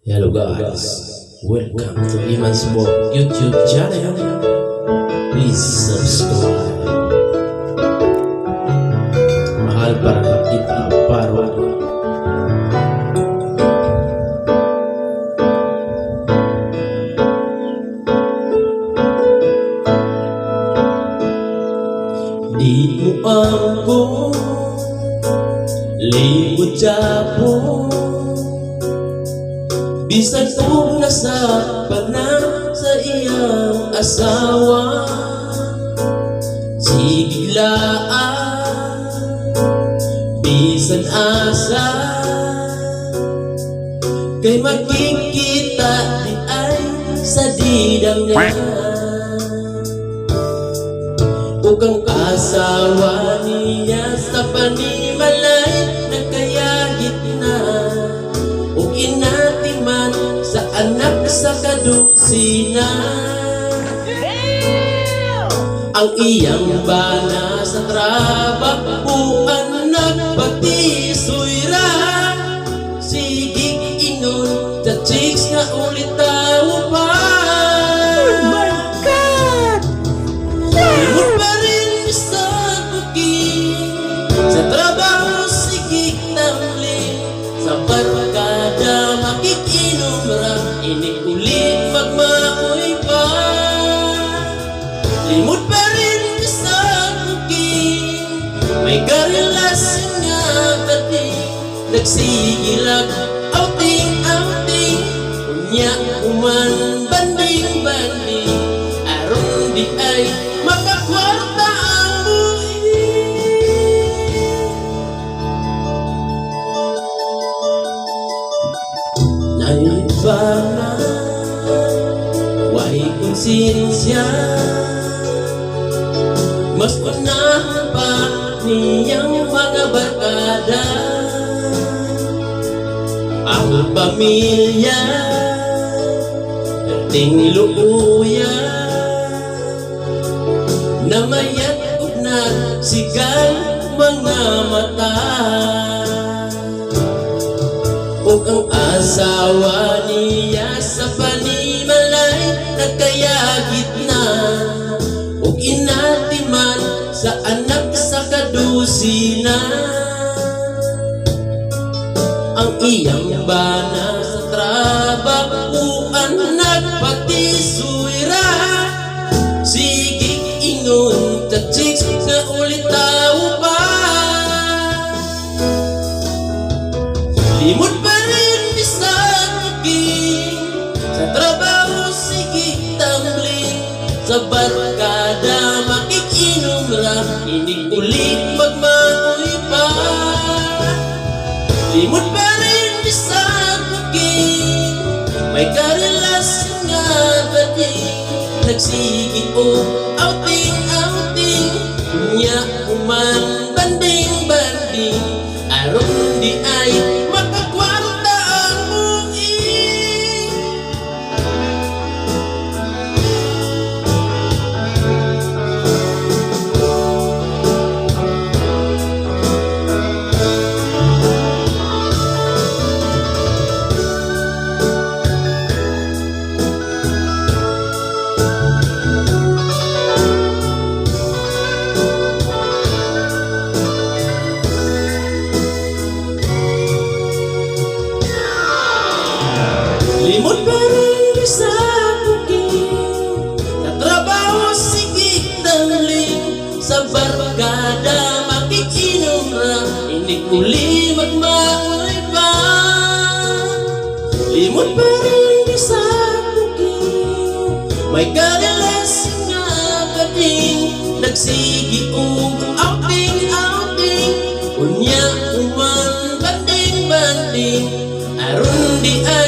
Hello guys, welcome to Iman's Book YouTube channel. Please subscribe. Mahal para kita parwa. Di mo ako limot jabo. Bisan kung nasa panang sa iyang asawa, siglaan, bisan asa, kay makikita di ay sa didang niya. O kang kasawa niya sa panimalay nagkayagit na, o inatiman sa anak sa kadusina. Ang iyang bana sa trabaho anak pati suyra, sige ingon sa chicks nga ulit tao pa. Oh my God! Limot pa rin sa bukid, sa trabaho sige tamli, sa barkada makikinom ra, inikulit magmaoy pa. Limot pa rin sa bukid, may karelasyon nga pati, nagsigilag outing-outing, unya uman banding-banding, aron di ay makakwarta ang buhay. Naiba na, wahi konsensya, mas unahan pa niyang mga barkada. Ang pamilya ting luuya, na mayat ug nagsigal mga mata. O ang asawa niya sa panimalay nagkayagit na, o inatiman sa anak sa kadusina. Ang iyang bana sa trabaho anak pati suyra, sige ingon sa chicks na ulit tao pa. Limot pa rin sa bukid, sa trabaho sige tambling, sa barkada makikinom ra, inikulit magmaoy pa. Limot pa rin sa bukid, may karelasyon nga pati, nagsigi o outing-outing, unya uman banding-banding, aron di ay makakwarta ang buhay. Limot pa rin sa bukid, sa trabaho sige tamling, sa barkada makikinom ra, inikuli magmaoy pa. Limot pa rin sa bukid, may karelasyon nga kating, nagsigi ug outing-outing, unya uman banding-banding, aron di ay